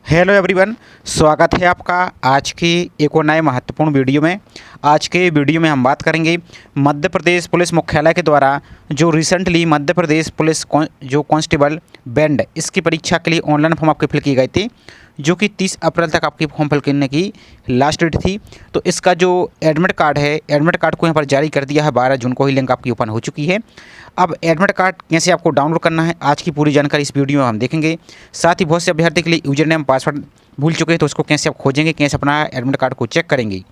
Hello everyone, स्वागत है आपका आज की एक और नए महत्वपूर्ण वीडियो में। आज के वीडियो में हम बात करेंगे मध्य प्रदेश पुलिस मुख्यालय के द्वारा जो रिसेंटली मध्य प्रदेश पुलिस जो कांस्टेबल बैंड इसकी परीक्षा के लिए ऑनलाइन फॉर्म आपके फिल किए गए थे, जो कि 30 अप्रैल तक आपकी फॉर्म फिल करने की लास्ट डेट थी। तो इसका जो एडमिट कार्ड है, एडमिट कार्ड को यहाँ पर जारी कर दिया है 12 जून को ही लिंक आपकी ओपन हो चुकी है। अब एडमिट कार्ड कैसे आपको डाउनलोड करना है, आज की पूरी जानकारी इस वीडियो में हम देखेंगे। साथ ही बहुत से अभ्यर्थी के लिए यूजर नेम पासवर्ड भूल चुके हैं, तो उसको कैसे आप खोजेंगे, कैसे अपना एडमिट कार्ड को चेक करेंगे।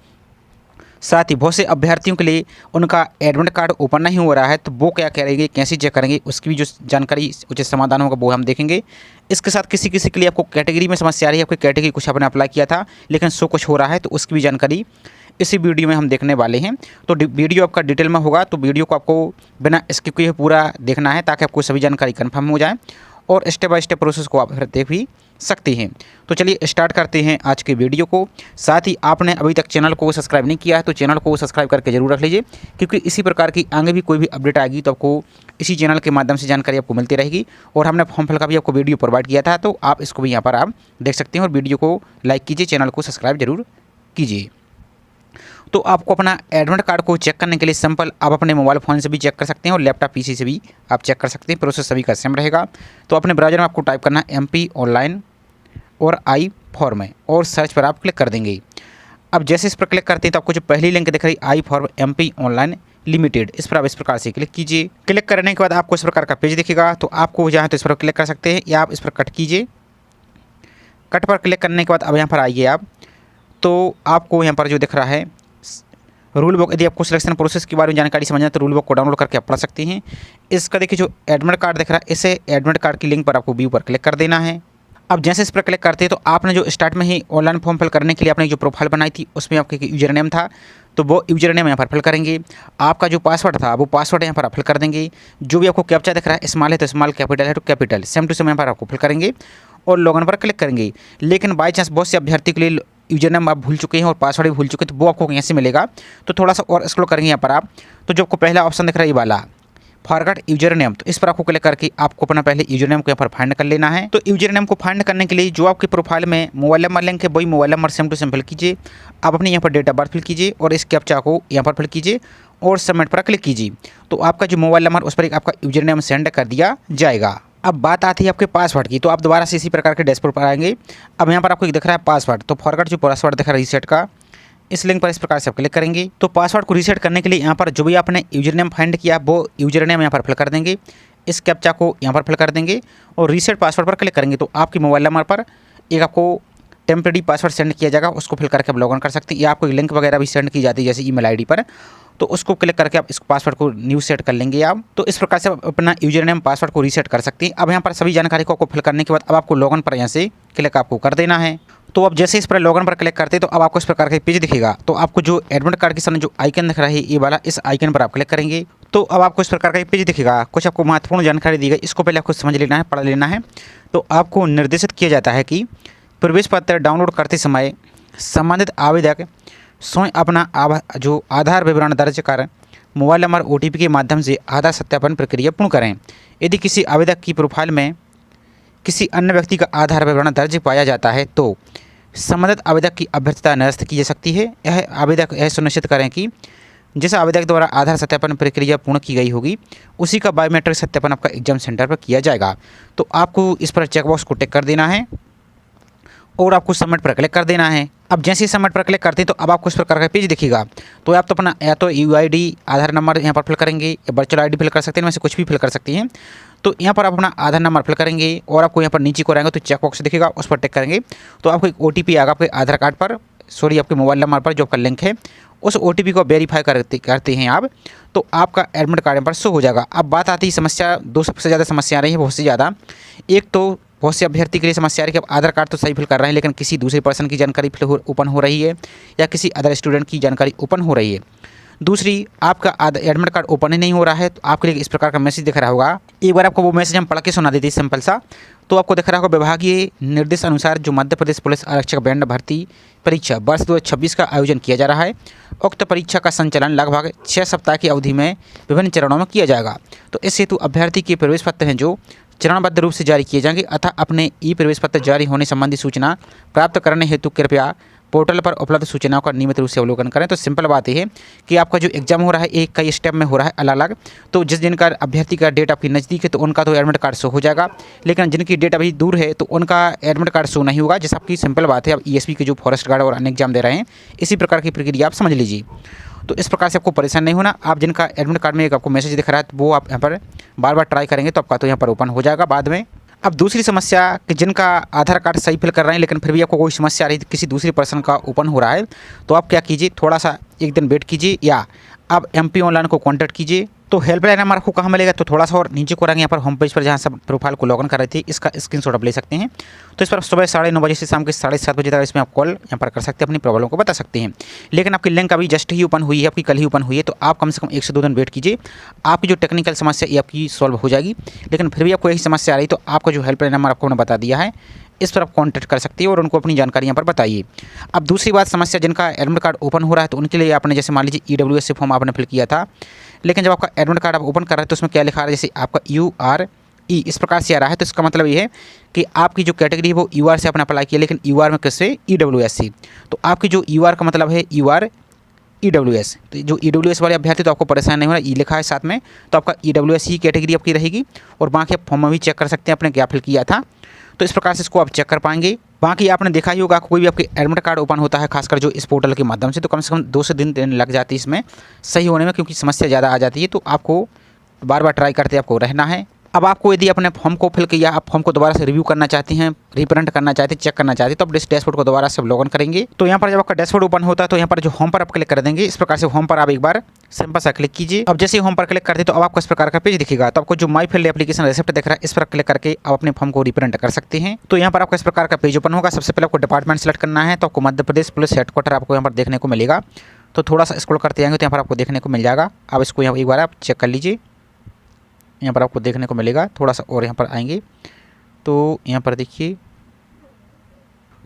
साथ ही बहुत से अभ्यर्थियों के लिए उनका एडमिट कार्ड ओपन नहीं हो रहा है, तो वो क्या करेंगे, कैसे चेक करेंगे, उसकी भी जो जानकारी उचित समाधान होगा वो हम देखेंगे। इसके साथ किसी किसी के लिए आपको कैटेगरी में समस्या आ रही है, आपकी कैटेगरी कुछ आपने अप्लाई किया था लेकिन शो कुछ हो रहा है, तो उसकी भी जानकारी इसी वीडियो में हम देखने वाले हैं। तो वीडियो आपका डिटेल में होगा, तो वीडियो को आपको बिना स्किप किए पूरा देखना है ताकि आपको सभी जानकारी कन्फर्म हो जाए और स्टेप बाय स्टेप प्रोसेस को आप फिर देख भी सकते हैं। तो चलिए स्टार्ट करते हैं आज के वीडियो को। साथ ही आपने अभी तक चैनल को सब्सक्राइब नहीं किया है तो चैनल को सब्सक्राइब करके जरूर रख लीजिए, क्योंकि इसी प्रकार की आगे भी कोई भी अपडेट आएगी तो आपको इसी चैनल के माध्यम से जानकारी आपको मिलती रहेगी। और हमने फॉर्म फिल का भी आपको वीडियो प्रोवाइड किया था, तो आप इसको भी यहाँ पर आप देख सकते हैं। और वीडियो को लाइक कीजिए, चैनल को सब्सक्राइब जरूर कीजिए। तो आपको अपना एडमिट कार्ड को चेक करने के लिए सिंपल आप अपने मोबाइल फ़ोन से भी चेक कर सकते हैं और लैपटॉप पीसी से भी आप चेक कर सकते हैं। प्रोसेस सभी का सेम रहेगा। तो अपने ब्राउज़र में आपको टाइप करना है MP ऑनलाइन और आई फॉर्म है और सर्च पर आप क्लिक कर देंगे। अब जैसे इस पर क्लिक करते हैं तो आपको जो पहली लिंक दिख रही आई फॉर्म MP ऑनलाइन लिमिटेड, इस पर आप इस प्रकार से क्लिक कीजिए। क्लिक करने के बाद आपको इस प्रकार का पेज दिखेगा, तो आपको जहाँ तो इस पर क्लिक कर सकते हैं या आप इस पर कट कीजिए। कट पर क्लिक करने के बाद अब यहाँ पर आइए आप, तो आपको यहाँ पर जो दिख रहा है रूल बुक, यदि आपको सिलेक्शन प्रोसेस के बारे में जानकारी समझना है तो रूल बुक को डाउनलोड करके आप पढ़ सकते हैं। इसका देखिए जो एडमिट कार्ड दिख रहा है, इसे एडमिट कार्ड की लिंक पर आपको व्यू पर क्लिक कर देना है। अब जैसे इस पर क्लिक करते हैं तो आपने जो स्टार्ट में ही ऑनलाइन फॉर्म फिल करने के लिए आपने जो प्रोफाइल बनाई थी उसमें आपका यूजर नेम था, तो वो यूजर नेम यहाँ पर फिल करेंगे। आपका जो पासवर्ड था वो पासवर्ड यहाँ पर आप फिल कर देंगे। जो भी आपको कैप्चा दिख रहा है, स्मॉल है तो स्मॉल, कैपिटल है तो कैपिटल, सेम टू सेम यहाँ पर आपको फिल करेंगे और लॉगिन पर क्लिक करेंगे। लेकिन बाई चांस बहुत से अभ्यर्थी के लिए यूजर नेम आप भूल चुके हैं और पासवर्ड भी भूल चुके हैं, तो वो आपको कैसे मिलेगा, तो थोड़ा सा और स्क्रॉल करेंगे यहाँ पर आप, तो जो आपको पहला ऑप्शन दिख रहा है ये वाला फॉरगॉट यूजर नेम, तो इस पर आपको क्लिक करके आपको अपना पहले यूजर नेम को यहाँ पर फाइंड कर लेना है। तो यूजर नेम को फाइंड करने के लिए जो आपके प्रोफाइल में मोबाइल नंबर लिंक है वही mobile number same to same fill कीजिए। आप अपने यहाँ पर डेट ऑफ बर्थ फिल कीजिए और इस कैप्चा को यहाँ पर फिल कीजिए और सबमिट पर क्लिक कीजिए। तो आपका जो मोबाइल नंबर उस पर एक आपका यूजर नेम सेंड कर दिया जाएगा। अब बात आती है आपके पासवर्ड की, तो आप दोबारा से इसी प्रकार के डैशबोर्ड पर आएंगे। अब यहाँ पर आपको दिख रहा है पासवर्ड, तो फॉरगॉट जो पासवर्ड दिख रहा है रीसेट का, इस लिंक पर इस प्रकार से आप क्लिक करेंगे। तो पासवर्ड को रीसेट करने के लिए यहाँ पर जो भी आपने यूजर नेम फाइंड किया वो यूजर नेम यहाँ पर फिल कर देंगे, इस कैप्चा को यहाँ पर फिल कर देंगे और रीसेट पासवर्ड पर क्लिक करेंगे। तो आपके मोबाइल नंबर पर एक आपको टेम्परेरी पासवर्ड सेंड किया जाएगा, उसको फिल करके आप लॉगिन कर सकते हैं, या आपको लिंक वगैरह भी सेंड की जाती है जैसे ईमेल आईडी पर, तो उसको क्लिक करके आप इस पासवर्ड को न्यू सेट कर लेंगे आप। तो इस प्रकार से आप अपना यूजर नेम पासवर्ड को रीसेट कर सकते हैं। अब यहाँ पर सभी जानकारी को आपको फिल करने के बाद अब आपको लॉगिन पर यहाँ से क्लिक आपको कर देना है। तो अब जैसे इस पर लॉगिन पर क्लिक करते हैं तो अब आपको इस प्रकार का पेज दिखेगा। तो आपको जो एडमिट कार्ड के सामने जो आइकन दिख रहा है ये वाला, इस आइकन पर आप क्लिक करेंगे तो अब आपको इस प्रकार का पेज दिखेगा। कुछ आपको महत्वपूर्ण जानकारी दी गई, इसको पहले आपको समझ लेना है, पढ़ लेना है। तो आपको निर्देशित किया जाता है कि प्रवेश पत्र डाउनलोड करते समय संबंधित आवेदक स्वयं अपना जो आधार विवरण दर्ज कर मोबाइल नंबर OTP के माध्यम से आधार सत्यापन प्रक्रिया पूर्ण करें। यदि किसी आवेदक की प्रोफाइल में किसी अन्य व्यक्ति का आधार विवरण दर्ज पाया जाता है तो संबंधित आवेदक की अभ्यर्थता निरस्त की जा सकती है। यह आवेदक यह सुनिश्चित करें कि जिस आवेदक द्वारा आधार सत्यापन प्रक्रिया पूर्ण की गई होगी उसी का बायोमेट्रिक सत्यापन आपका एग्जाम सेंटर पर किया जाएगा। तो आपको इस पर चेकबॉक्स को टिक कर देना है और आपको सबमिट पर क्लिक कर देना है। अब जैसे ही सबमिट पर क्लिक करते हैं तो अब आपको इस प्रकार का पेज दिखेगा। तो आप तो अपना या तो UID आधार नंबर यहाँ पर फिल करेंगे या वर्चुअल ID फिल कर सकते हैं, वैसे कुछ भी फिल कर सकती हैं। तो यहाँ पर आप अपना आधार नंबर फिल करेंगे और आपको यहाँ पर नीचे को रहेंगे तो चेक बॉक्स दिखेगा, उस पर टिक करेंगे तो आपको एक OTP आएगा आपके आधार कार्ड पर, सॉरी आपके मोबाइल नंबर पर जो आपका लिंक है, उस OTP को वेरीफाई करते हैं आप, तो आपका एडमिट कार्ड यहाँ पर शो हो जाएगा। अब बात आती है समस्या, दो सबसे ज़्यादा समस्या आ रही है, बहुत से ज़्यादा। एक तो बहुत से अभ्यर्थी के लिए समस्या आ रही है कि आप आधार कार्ड तो सही फिल कर रहे हैं लेकिन किसी दूसरे पर्सन की जानकारी ओपन हो रही है या किसी अदर स्टूडेंट की जानकारी ओपन हो रही है। दूसरी, आपका एडमिट कार्ड ओपन ही नहीं हो रहा है, तो आपके लिए इस प्रकार का मैसेज दिख रहा होगा। एक बार आपको वो मैसेज हम पढ़ के सुना देते हैं सिंपल सा। तो आपको दिख रहा होगा विभागीय निर्देश अनुसार जो मध्य प्रदेश पुलिस आरक्षक बैंड भर्ती परीक्षा वर्ष 2026 का आयोजन किया जा रहा है। उक्त परीक्षा का संचालन लगभग 6 सप्ताह की अवधि में विभिन्न चरणों में किया जाएगा। तो इस हेतु अभ्यर्थी के प्रवेश पत्र हैं जो चरणबद्ध रूप से जारी किए जाएंगे। अतः अपने ई प्रवेश पत्र जारी होने संबंधी सूचना प्राप्त करने हेतु कृपया पोर्टल पर उपलब्ध सूचनाओं का नियमित रूप से अवलोकन करें। तो सिंपल बात यह है कि आपका जो एग्जाम हो रहा है एक कई स्टेप में हो रहा है अलग अलग। तो जिस दिन का अभ्यर्थी का डेट आपकी नज़दीक है तो उनका तो एडमिट कार्ड शो हो जाएगा, लेकिन जिनकी डेट अभी दूर है तो उनका एडमिट कार्ड शो नहीं होगा। जैसे आपकी सिंपल बात है, अब ईएसपी के जो फॉरेस्ट गार्ड और अन्य एग्जाम दे रहे हैं इसी प्रकार की प्रक्रिया आप समझ लीजिए। तो इस प्रकार से आपको परेशान नहीं होना। आप जिनका एडमिट कार्ड में एक आपको मैसेज दिख रहा है वो आप यहाँ पर बार बार ट्राई करेंगे तो आपका तो यहाँ पर ओपन हो जाएगा बाद में। अब दूसरी समस्या कि जिनका आधार कार्ड सही फिल कर रहे हैं लेकिन फिर भी आपको कोई समस्या आ रही है, किसी दूसरी पर्सन का ओपन हो रहा है, तो आप क्या कीजिए, थोड़ा सा एक दिन वेट कीजिए या आप MP ऑनलाइन को कांटेक्ट कीजिए। तो हेल्पलाइन नंबर आपको कहाँ मिलेगा, तो थोड़ा सा और नीचे को रहेंगे यहाँ पर होम पेज पर जहाँ सब प्रोफाइल को लॉगिन कर रहे थे इसका स्क्रीनशॉट आप ले सकते हैं। तो इस पर सुबह 9:30 बजे से शाम के 7:30 बजे तक इसमें आप कॉल यहाँ पर कर सकते हैं, अपनी प्रॉब्लम को बता सकते हैं। लेकिन आपकी लिंक अभी जस्ट ही ओपन हुई है, आपकी कल ही ओपन हुई है, तो आप कम से कम 1 से 2 दिन वेट कीजिए। आपकी जो टेक्निकल समस्या ये आपकी सॉल्व हो जाएगी। लेकिन फिर भी आपको यही समस्या आ रही तो आपका जो हेल्पलाइन नंबर आपको मैंने बता दिया है इस पर आप कांटेक्ट कर सकती है और उनको अपनी जानकारी यहाँ पर बताइए। अब दूसरी बात, समस्या जिनका एडमिट कार्ड ओपन हो रहा है तो उनके लिए आपने जैसे मान लीजिए EWS से फॉर्म आपने फिल किया था, लेकिन जब आपका एडमिट कार्ड आप ओपन कर रहे हैं तो उसमें क्या लिखा रहा है, जैसे आपका URE इस प्रकार से आ रहा है। तो इसका मतलब ये है कि आपकी जो कैटेगरी है वो UR से आपने अप्लाई किया, लेकिन UR में किससे, EWS से। तो आपकी जो UR का मतलब है UR EWS, तो जो EWS वाले अभ्यर्थी तो आपको परेशान नहीं होना, ई लिखा है साथ में, तो आपका EWS ही कैटेगरी आपकी रहेगी। और बाकी आप फॉर्म में भी चेक कर सकते हैं आपने क्या फिल किया था। तो इस प्रकार से इसको आप चेक कर पाएंगे। बाकी आपने देखा ही होगा कोई भी आपके एडमिट कार्ड ओपन होता है खासकर जो इस पोर्टल के माध्यम से, तो कम 2 से 3 दिन लग जाती है इसमें सही होने में, क्योंकि समस्या ज़्यादा आ जाती है। तो आपको बार बार ट्राई करते आपको रहना है। अब आपको यदि अपने फॉर्म को फिल किया, आप फॉर्म को दोबारा से रिव्यू करना चाहती हैं, रिप्रिंट करना चाहते हैं, चेक करना चाहते हैं, तो आप इस डैशबोर्ड को दोबारा से लॉगिन करेंगे। तो यहाँ पर जब आपका डैशबोर्ड ओपन होता है तो यहाँ पर जो होम पर आप क्लिक कर देंगे, इस प्रकार से होम पर आप एक बार सिंपल सा क्लिक कीजिए। अब जैसे ही होम पर क्लिक करते तो अब आपको इस प्रकार का पेज दिखेगा। तो आपको जो माई फिल्ड एप्लीकेशन रिसिप्ट दिख रहा है इस पर क्लिक करके आप अपने फॉर्म को रिप्रिंट कर सकते हैं। तो यहाँ पर आपका इस प्रकार का पेज ओपन होगा। सबसे पहले आपको डिपार्टमेंट सेलेक्ट करना है, तो आपको मध्य प्रदेश पुलिस हेडक्वार्टर आपको यहाँ पर देखने को मिलेगा। तो थोड़ा सा स्क्रॉल करते आएंगे तो यहाँ पर आपको देखने को मिल जाएगा। अब इसको यहाँ एक बार आप चेक कर लीजिए, यहाँ पर आपको देखने को मिलेगा। थोड़ा सा और यहाँ पर आएंगे तो यहाँ पर देखिए,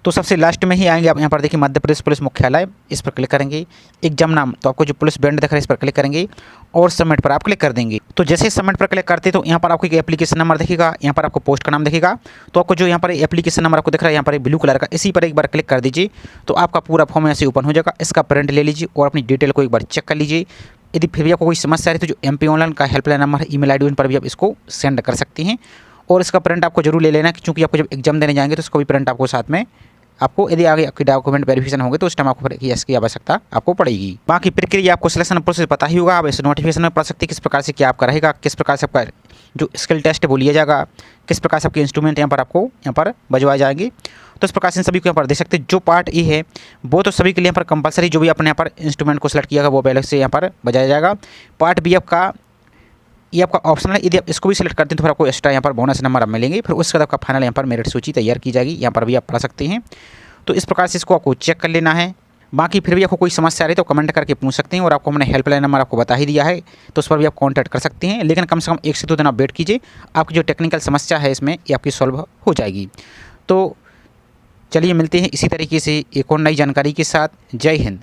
तो सबसे लास्ट में ही आएंगे आप यहाँ पर देखिए मध्य प्रदेश पुलिस मुख्यालय, इस पर क्लिक करेंगे। एग्जाम नाम, तो आपको जो पुलिस बैंड दिख रहा है इस पर क्लिक करेंगे और सबमिट पर आप क्लिक कर देंगे। तो जैसे सबमिट पर क्लिक करते तो यहाँ पर आपको एक एप्लीकेशन नंबर दिखेगा, यहाँ पर आपको पोस्ट का नाम दिखेगा। तो आपको जो यहाँ पर एप्लीकेशन नंबर आपको दिख रहा है यहाँ पर ब्लू कलर का, इसी पर एक बार क्लिक कर दीजिए। तो आपका पूरा फॉर्म ऐसे ओपन हो जाएगा। इसका प्रिंट ले लीजिए और अपनी डिटेल को एक बार चेक कर लीजिए। यदि फिर भी आपको कोई समस्या आ रही है तो जो MP ऑनलाइन का हेल्पलाइन नंबर है, ईमेल ID उन पर भी आप इसको सेंड कर सकती हैं। और इसका प्रिंट आपको जरूर ले लेना, क्योंकि आपको जब एग्जाम देने जाएंगे तो इसको भी प्रिंट आपको साथ में आपको, यदि आगे आपके डॉक्यूमेंट वेरिफिकेशन होंगे तो उस टाइम आपको इसकी आवश्यकता आपको पड़ेगी। बाकी प्रक्रिया आपको सिलेक्शन प्रोसेस पता ही होगा। आप इस नोटिफिकेशन में पढ़ सकते हैं किस प्रकार से क्या आपका रहेगा, किस प्रकार से आपका जो स्किल टेस्ट है वो लिया जाएगा, किस प्रकार से आपके इंस्ट्रूमेंट यहाँ पर आपको यहाँ पर बजवाए जाएंगे। तो इस प्रकार से इन सभी को यहाँ पर देख सकते हैं। जो पार्ट E है वो तो सभी के लिए यहाँ पर कंपलसरी, जो भी आपने यहाँ पर इंस्ट्रूमेंट को सिलेक्ट किया वो पहले से यहाँ पर बजाया जाएगा। पार्ट B आपका ये आपका ऑप्शनल है, यदि आप इसको भी सिलेक्ट करते हैं तो फिर आपको एक्स्ट्रा यहाँ पर बोनस नंबर आप मिलेंगे। फिर उसके बाद आपका फाइनल यहाँ पर मेरिट सूची तैयार की जाएगी, यहाँ पर भी आप पढ़ सकते हैं। तो इस प्रकार से इसको आपको चेक कर लेना है। बाकी फिर भी आपको कोई समस्या आ रही तो कमेंट करके पूछ सकते हैं, और आपको हमने हेल्पलाइन नंबर आपको बता ही दिया है तो उस पर भी आप कांटेक्ट कर सकते हैं। लेकिन कम से कम 1 से 2 दिन आप वेट कीजिए, आपकी जो टेक्निकल समस्या है इसमें ये आपकी सॉल्व हो जाएगी। तो चलिए मिलते हैं इसी तरीके से एक और नई जानकारी के साथ। जय हिंद।